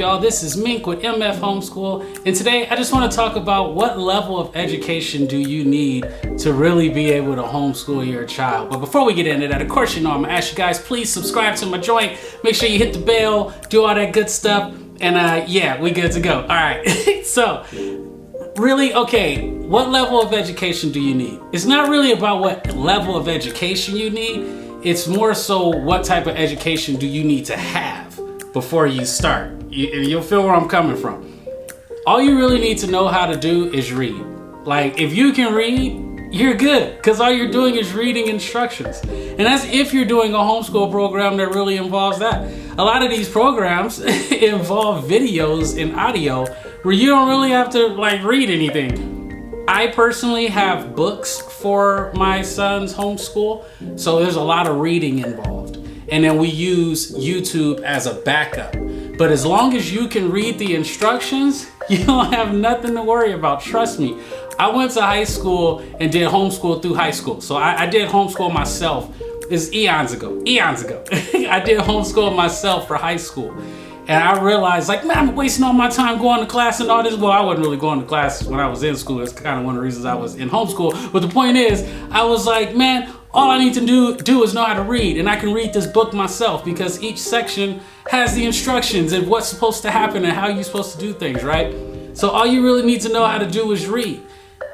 y'all? This is Mink with MF Homeschool, and today I just want to talk about what level of education do you need to really be able to homeschool your child. But before we get into that, of course, you know I'm gonna ask you guys, please subscribe to my joint, make sure you hit the bell, do all that good stuff, and yeah, we good to go. All right, so really, okay, what level of education do you need? It's not really about what level of education you need. It's more so what type of education do you need to have before you start. You'll feel where I'm coming from. All you really need to know how to do is read. Like, if you can read, you're good, because all you're doing is reading instructions. And that's if you're doing a homeschool program that really involves that. A lot of these programs involve videos and audio where you don't really have to like read anything. I personally have books for my son's homeschool, so there's a lot of reading involved. And then we use YouTube as a backup. But as long as you can read the instructions, you don't have nothing to worry about, trust me. I went to high school and did homeschool through high school. So I did homeschool myself. It's eons ago. I did homeschool myself for high school. And I realized, like, man, I'm wasting all my time going to class and all this. Well, I wasn't really going to classes when I was in school. That's kind of one of the reasons I was in homeschool. But the point is, I was like, man, all I need to do is know how to read. And I can read this book myself because each section has the instructions and what's supposed to happen and how you're supposed to do things, right? So all you really need to know how to do is read.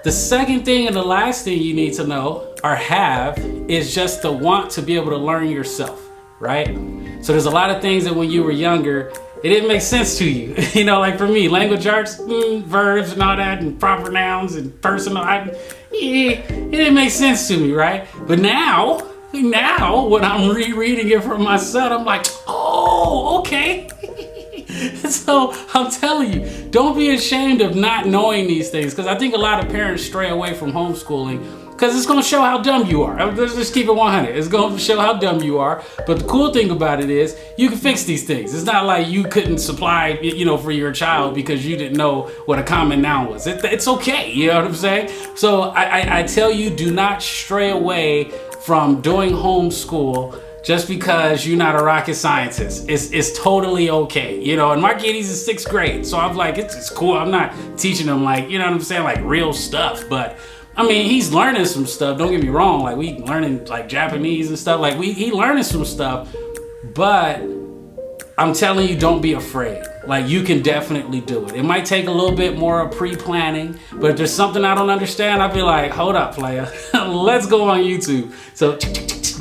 The second thing and the last thing you need to know or have is just the want to be able to learn yourself, right? So there's a lot of things that when you were younger, it didn't make sense to you. You know, like for me, language arts, verbs and all that, and proper nouns and personal, it didn't make sense to me, right? But now when I'm rereading it for my son, I'm like, oh, okay. So I'm telling you, don't be ashamed of not knowing these things, because I think a lot of parents stray away from homeschooling because it's going to show how dumb you are. Let's just keep it 100. It's going to show how dumb you are. But the cool thing about it is you can fix these things. It's not like you couldn't supply, you know, for your child because you didn't know what a common noun was. It's okay. You know what I'm saying? So I tell you, do not stray away from doing homeschool just because you're not a rocket scientist. It's totally okay. You know, and my kid, he's in 6th grade. So I'm like, it's cool. I'm not teaching him like, you know what I'm saying, like real stuff. But I mean, he's learning some stuff. Don't get me wrong. Like, we learning like Japanese and stuff. Like, he learning some stuff. But I'm telling you, don't be afraid. Like, you can definitely do it. It might take a little bit more pre-planning, but if there's something I don't understand, I'll be like, hold up, player. Let's go on YouTube. So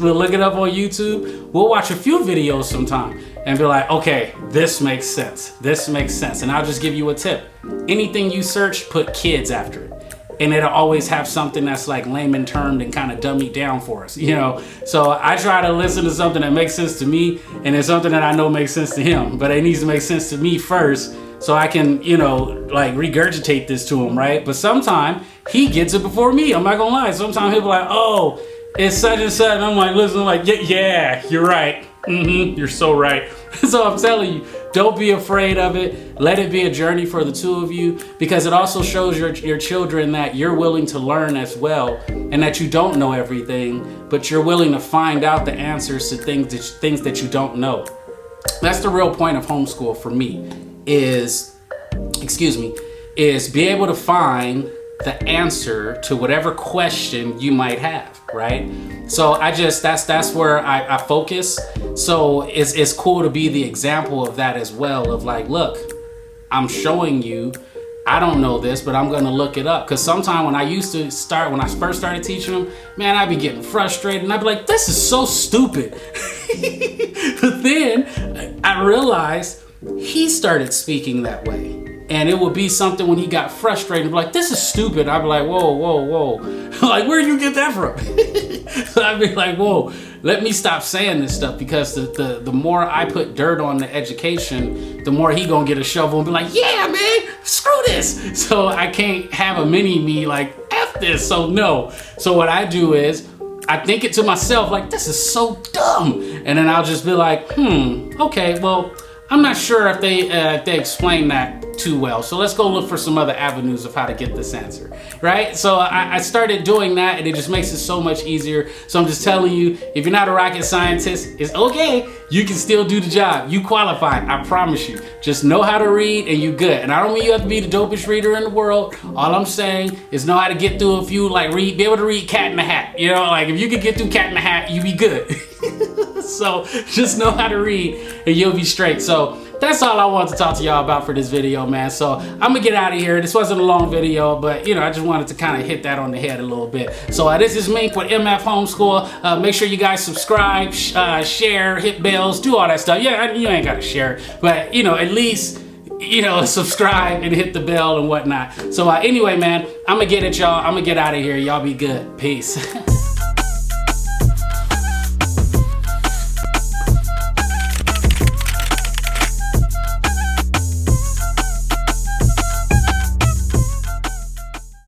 we'll look it up on YouTube. We'll watch a few videos sometime and be like, okay, this makes sense. This makes sense. And I'll just give you a tip. Anything you search, put kids after it. And it'll always have something that's like layman termed and kind of dummied down for us, you know? So I try to listen to something that makes sense to me, and it's something that I know makes sense to him, but it needs to make sense to me first so I can, you know, like regurgitate this to him, right? But sometimes he gets it before me. I'm not gonna lie. Sometimes he'll be like, oh, it's such and such. And I'm like, listen, I'm like, yeah, you're right. You're so right. So I'm telling you, don't be afraid of it. Let it be a journey for the two of you, because it also shows your children that you're willing to learn as well, and that you don't know everything, but you're willing to find out the answers to things that you don't know. That's the real point of homeschool for me, is be able to find the answer to whatever question you might have, right? So that's where I focus. So it's cool to be the example of that as well, of like, look, I'm showing you, I don't know this, but I'm gonna look it up. Because sometimes when I first started teaching them, man, I'd be getting frustrated and I'd be like, this is so stupid. But then I realized he started speaking that way. And it would be something when he got frustrated, be like, this is stupid. I'd be like, whoa. Like, where did you get that from? So I'd be like, whoa, let me stop saying this stuff, because the more I put dirt on the education, the more he gonna get a shovel and be like, yeah, man, screw this. So I can't have a mini me like, F this, so no. So what I do is, I think it to myself, like, this is so dumb. And then I'll just be like, okay, well, I'm not sure if they explain that too well. So let's go look for some other avenues of how to get this answer, right? So I started doing that, and it just makes it so much easier. So I'm just telling you, if you're not a rocket scientist, it's okay. You can still do the job. You qualify, I promise you. Just know how to read and you good. And I don't mean you have to be the dopest reader in the world. All I'm saying is know how to get through a few, like be able to read Cat in the Hat. You know, like if you could get through Cat in the Hat, you be good. So just know how to read and you'll be straight. So that's all I wanted to talk to y'all about for this video, man. So I'm gonna get out of here. This wasn't a long video, but you know, I just wanted to kind of hit that on the head a little bit. So this is Mink with MF Homeschool. Make sure you guys subscribe, share, hit bells, do all that stuff. Yeah, you ain't gotta share it, but you know, at least, you know, subscribe and hit the bell and whatnot. So anyway, man, I'm gonna get at y'all. I'm gonna get out of here. Y'all be good. Peace.